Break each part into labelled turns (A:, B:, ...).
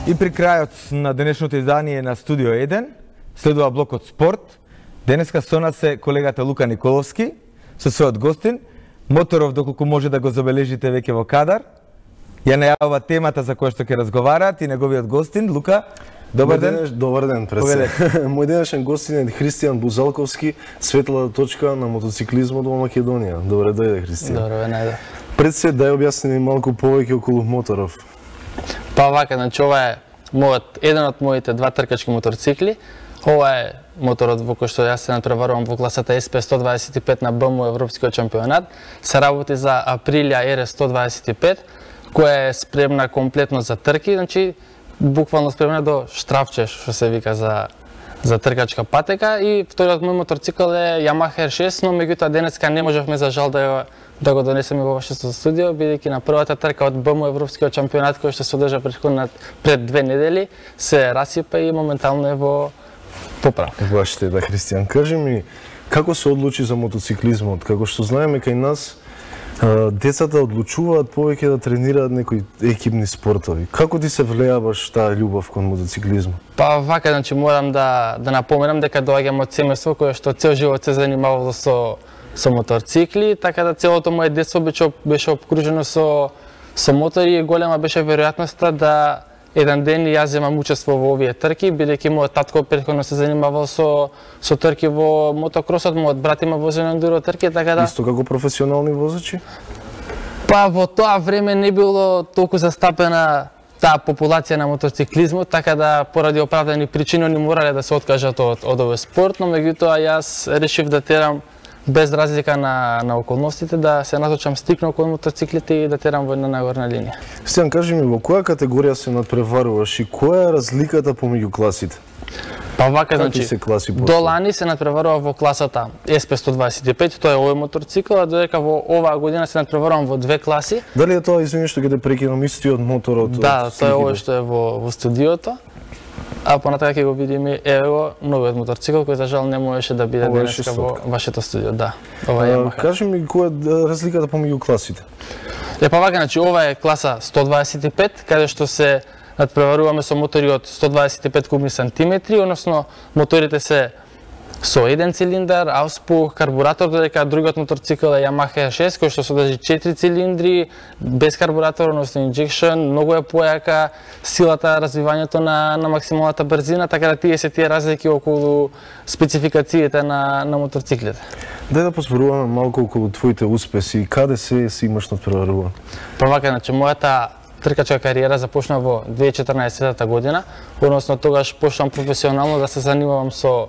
A: И при крајот на денешното издание на Студио 1 следува блокот спорт. Денеска со нас е колегата Лука Николовски со својот гостин. Моторов, доколку може да го забележите веќе во кадар, ја најавува темата за која што ќе разговараат и неговиот гостин Лука. Добар ден.
B: Добар ден, председател. Мој денешен гостин е Христијан Бузалковски, светлата точка на мотоциклизмот во Македонија. Добре дојде, Христијан.
C: Добре, најде.
B: Пред се дај објасни малку повеќе околу моторов.
C: Па вака, значи ова е еден од моите два тркачки моторцикли. Ова е моторот во кој што јас се натпреварувам во класата SP125 на BMW Европскиот шампионат. Се работи за Aprilia RS125, која е спремна комплетно за трки, значи буквално спремна до штрафче, што се вика за тркачка патека. И вториот мој моторцикл е Yamaha R6, но меѓутоа денеска не можевме за жал да го донесеме во вашето студио, бидејќи на првата трка од BMW Европскиот шампионат кој што се одржа пред 2 недели се расипа и моментално е во поправка.
B: Баште, да, Христијан, кажи ми, како се одлучи за мотоциклизмот? Како што знаеме кај нас, децата одлучуваат повеќе да тренираат некои екипни спортови. Како ти се влеја баш таа љубов кон мотоциклизмот?
C: Па вака, значи морам да напоменам дека доаѓам од семејство кое што цел живот се занимавало со моторцикли, така да целото моје детство беше обкружено со мотори и голема беше веројатноста да еден ден јас земам учество во овие трки, бидејќи мојот татко претходно се занимавал со трки во мотокросот, мојот брат има возено ендуро трки, така да...
B: Исто како професионални возачи?
C: Па во тоа време не било толку застапена таа популација на мотоциклизмот, така да поради оправдани причини они морале да се откажат од овој спорт, но меѓутоа јас решив да терам без разлика на околностите, да се наточам стрикно кон мотоциклите и да терам во една нагорна линија.
B: Стијан, кажи ми, во која категорија се надпреваруваш и која е разликата помеѓу класите?
C: Па вака, значи, до лани се надпреварува во класата SP125, тоа е овој моторцикл, а додека во оваа година се надпреварувам во 2 класи.
B: Дали е тоа, извини што ќе те прекинам, истиот моторот?
C: Да, тоа е овој што е во студиото. А понатака ќе го видиме ево новиот моторцикл кој за жал не можеше да биде денеска во вашето студио, да. Ова е Yamaha.
B: Кажи ми која е разликата помеѓу класите?
C: Па вака, значи ова е класа 125, каде што се надпреваруваме со мотори од 125 кубни сантиметри, односно моторите се со еден цилиндар, ауспух, карбуратор, додека другиот моторцикл е Yamaha R6 кој што содржи 4 цилиндри, без карбуратор, односно инжекшн, многу е појака силата, развивањето на максималната брзина, така да тие се тие разлики околу спецификациите на моторциклите.
B: Дај да поспоруваме малку околу твоите успеси и каде се имаш надпреваруван?
C: Па вака, значи мојата тркачка кариера започна во 2014 година, односно тогаш почнам професионално да се занимавам со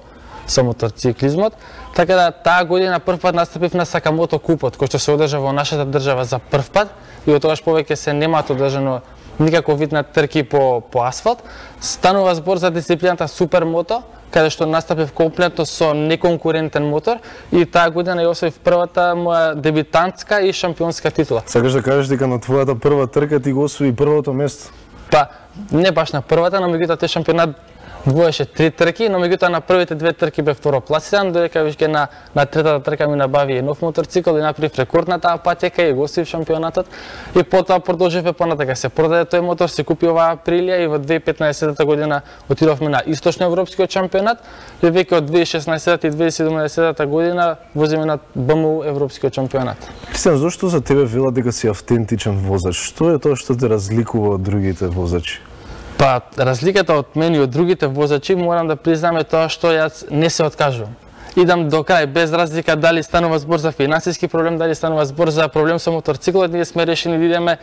C: моторциклизмот, така да таа година првпат настапив на Сакамото купот, кој што се одржа во нашата држава за првпат и од тогаш повеќе се немаат одржано никаков вид на трки по асфалт. Станува збор за дисциплината супермото, каде што настапив комплетно со неконкурентен мотор и таа година ја освоив првата моја дебитантска и шампионска титула.
B: Сакаш да кажеш дека на твојата прва трка ти го освои првото место?
C: Па, не баш на првата, но меѓутоа тој шампионат воеше 3 трки, но меѓутоа на првите 2 трки бев второпласиран, додека веќе на третата трка ми набави нов моторцикл и направив рекорд на таа патека и го освоив шампионатот. И потоа продолживме понатака, се продаде тој мотор, се купи оваа Aprilia и во 2015 година отидовме на Источно европскиот шампионат и веќе од 2016 и 2017 година возиме на BMW европскиот шампионат.
B: Христијан, зошто за тебе велат дека си автентичен возач? Што е тоа што те разликува од другите возачи?
C: Па, разликата од мене и од другите возачи, морам да признам е тоа што јас не се откажувам. Идам до крај, без разлика дали станува збор за финансиски проблем, дали станува збор за проблем со моторциклот, ние сме решени да идеме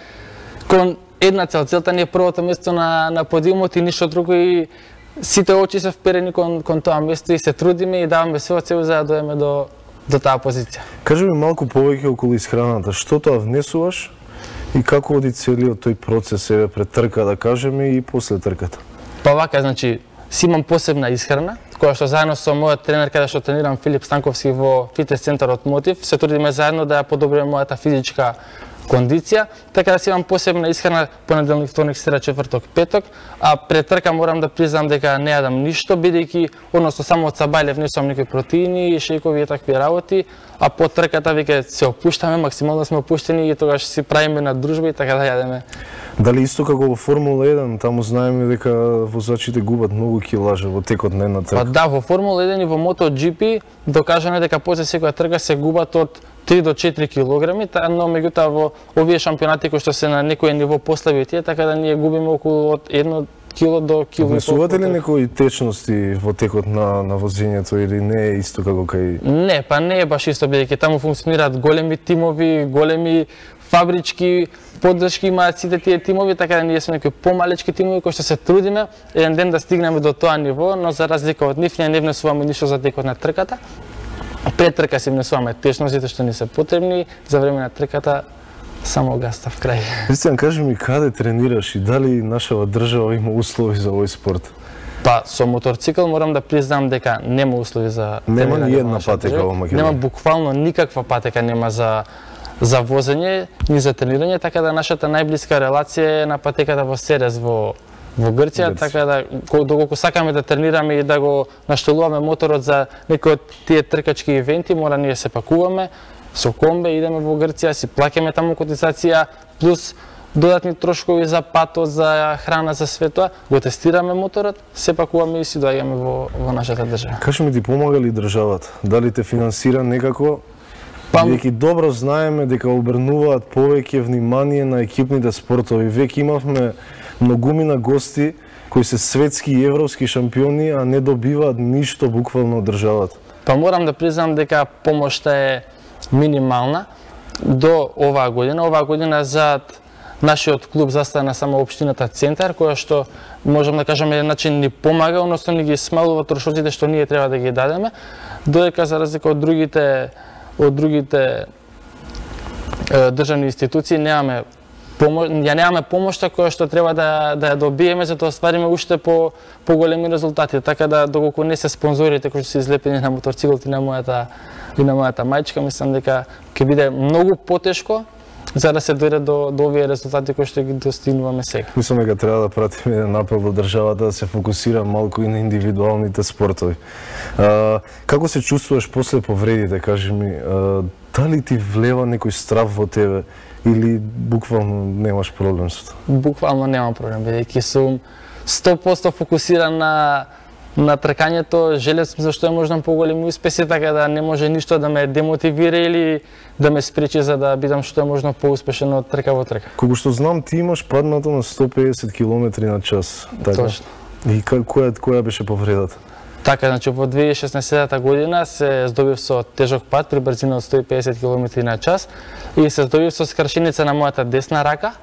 C: кон една цел. Целта ни е првото место на подиумот и ништо друго и сите очи се вперени кон тоа место и се трудиме и даваме се од себе за да дојдеме до таа позиција.
B: Кажи ми малку повеќе околу исхраната, што тоа внесуваш? И како оди целиот тој процес еве пред трка, да кажеме, и после трката?
C: Па вака, значи, си имам посебна исхрана, која што заедно со мојот тренер, каде што тренирам Филип Станковски во фитнес центарот Мотив, се трудиме заедно да ја подобриме мојата физичка кондиција, така да си имам посебна исхрана понеделник, вторник, среда, четврток, петок, а пред трка морам да признам дека не јадам ништо, бидејќи односно само од сабајле внесувам некои протеини, шејкови и такви работи, а по трката веќе се опуштаме, максимално сме опуштени и тогаш си правиме на дружба и така да јадеме.
B: Дали исто како во Формула 1, таму знаеме дека возачите губат многу килажа во текот на една трка?
C: Па да, во Формула 1 и во MotoGP докажано е дека после секоја трка се губат од 3 до 4 килограми, но меѓутоа во овие шампионати кои што се на некој ниво послаби од тие, така да ние губиме околу од 1 кило до кило и пол.
B: Внесувате ли некои течности во текот на возењето или не е исто како кај...
C: Не, па не е баш исто, бидејќи таму функционираат големи тимови, големи фабрички, поддршки имаат сите тие тимови, така да ние сме некои помалечки тимови кои што се трудиме еден ден да стигнеме до тоа ниво, но за разлика од нив ние не внесуваме ништо за текот на трката. Пред трка си внесуваме течностите што ни се потребни, за време на трката само гастав крај.
B: Кристијан, кажи ми каде тренираш и дали нашава држава има услови за овој спорт?
C: Па, со моторцикл морам да признам дека нема услови за
B: нема ни една патека во Македонија.
C: Нема буквално никаква патека нема за возење, ни за тренирање, така да нашата најблиска релација е на патеката во Серес во Грција, така да доколку сакаме да тренираме и да го наштелуваме моторот за некои од тие тркачки ивенти, мора ние се пакуваме со комбе, идеме во Грција, си плаќаме таму котизација, плюс додатни трошкови за патот, за храна, за све тоа, го тестираме моторот, се пакуваме и си доаѓаме во нашата држава.
B: Кажи ми, ти помага ли државата? Дали те финансира некако? Бидејќи добро знаеме дека обрнуваат повеќе внимание на екипните спортови. Веќе имавме многумина гости кои се светски и европски шампиони, а не добиваат ништо буквално од државата.
C: Па морам да признам дека помошта е минимална до оваа година. Оваа година за нашиот клуб застана само општината Центар, која што можам да кажам еден начин ни помага, односно ни ги смалува трошоците што ние треба да ги дадеме, додека за разлика од другите државни институции немаме помошта која што треба да ја добиеме за да оствариме уште поголеми резултати. Така да доколку не се спонзорите кои што се излепени на моторциклот и на мојата мајчка, мислам дека ќе биде многу потешко за да се дојде до овие резултати кои што ги достигнуваме сега.
B: Мислам дека треба да пратиме еден апел до државата да се фокусира малку и на индивидуалните спортови. Како се чувствуваш после повредите, кажи ми, дали ти влева некој страв во тебе или буквално немаш проблем со тоа?
C: Буквално немам проблем, бидејќи сум 100% фокусиран на тркањето, желев сум зашто е мождан поголеми успеси, така да не може ништо да ме демотивира или да ме спречи за да бидам што е можно поуспешен од трка во трка.
B: Колку што знам, ти имаш паднато на 150 км на час. Така?
C: Точно.
B: И која беше повредата?
C: Така, значи во 2016 година се здобив со тежок пад при брзина од 150 км на час и се здобив со скршеница на мојата десна рака,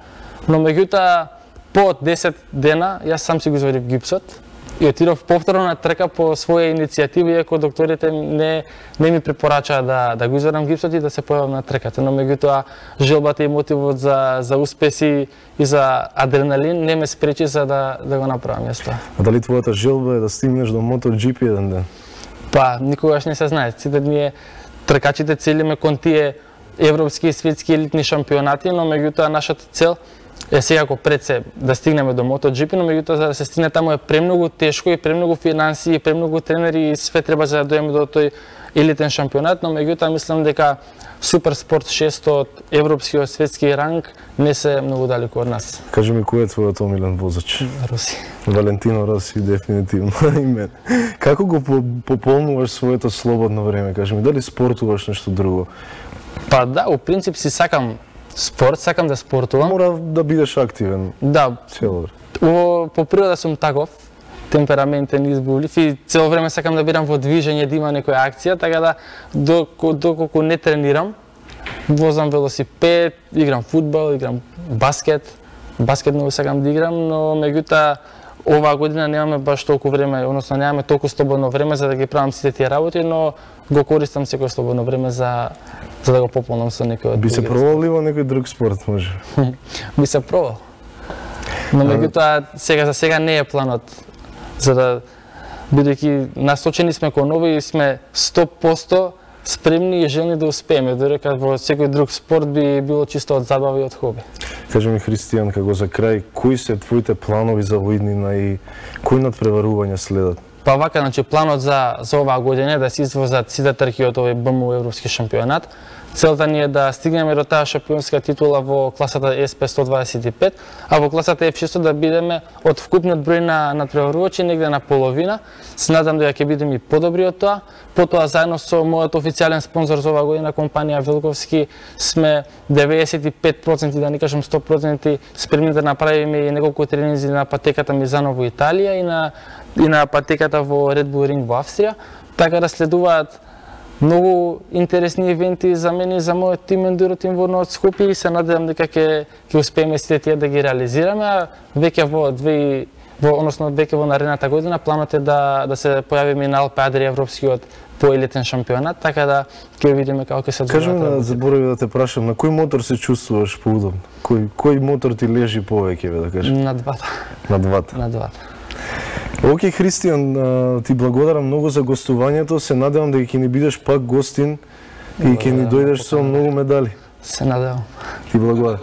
C: но меѓутоа по 10 дена јас сам си го извадив гипсот и отидов повторно на трка по своја иницијатива, иако докторите не ми препорачаа да го извадам гипсот и да се појавам на трката, но меѓутоа желбата и мотивот за успеси и за адреналин не ме спречи за да го направам јас тоа.
B: А дали твојата желба е да стигнеш до MotoGP еден ден?
C: Па, никогаш не се знае. Сите ние тркачите целиме кон тие европски и светски елитни шампионати, но меѓутоа нашата цел е секако пред се да стигнеме до MotoGP, но меѓутоа за да се стигне таму е премногу тешко и премногу финансии и премногу тренери и све треба за да дојдеме до тој елитен шампионат, но меѓутоа мислам дека Суперспорт 600 од европскиот светски ранг не се многу далеку од нас.
B: Кажи ми, кој е твојот омилен возач?
C: Роси.
B: Валентино Роси, дефинитивно. Како го пополнуваш своето слободно време? Кажи ми, дали спортуваш нешто друго?
C: Па да, у принцип си сакам спорт, сакам да спортувам.
B: Мора да бидеш активен.
C: Да.
B: Цело време.
C: По природа сум таков, темпераментен, избувлив и цело време сакам да бидам во движење, да има некоја акција, така да доколку не тренирам, возам велосипед, играм фудбал, играм баскет. Баскет многу сакам да играм, но меѓутоа оваа година немаме баш толку време, односно немаме толку слободно време за да ги правам сите тие работи, но го користам секој слободно време за да го пополнам со некој од
B: Би се пробал ли во некој друг спорт, може?
C: Би се пробал. Но меѓутоа за сега не е планот, за да бидејќи насочени сме кон ово и сме 100% спремни и желни да успееме, додека во секој друг спорт би било чисто од забава и од хоби.
B: Кажи ми, Христијан, како за крај, кои се твоите планови за воиднина и кои надпреварувања следат?
C: Па вака, значи, планот за оваа година е да се извозат сите трки од овој БМУ европски шампионат. Целта ни е да стигнеме до таа шампионска титула во класата SP 125, а во класата F6 да бидеме од вкупниот број на надпреварувачи негде на половина. Се надам дека ќе бидеме и подобри од тоа. Потоа заедно со мојот официјален спонзор за оваа година, компанија Велковски, сме 95%, да не кажам 100% спремни да направиме и неколку тренинзи на патеката Мизано во Италија и на патеката во Red Bull Ring во Австрија. Така да следуваат многу интересни евенти за мене и за мојот тим ендуро тим во Норд Скопје и се надевам дека ќе успееме сите тие да ги реализираме, а веќе во наредната година планот е да се појавиме на Алпе Адрија европскиот поелитен шампионат, така да ќе видиме како ќе се одвијат.
B: Кажи ми, заборави да те прашам, на кој мотор се чувствуваш поудобно? Кој мотор ти лежи повеќе, да кажем?
C: На двата.
B: На двата.
C: На двата.
B: Океј, Христијан, ти благодарам многу за гостувањето. Се надевам дека ќе ни бидеш пак гостин и ќе ни дојдеш со многу медали.
C: Се надевам.
B: Ти благодарам.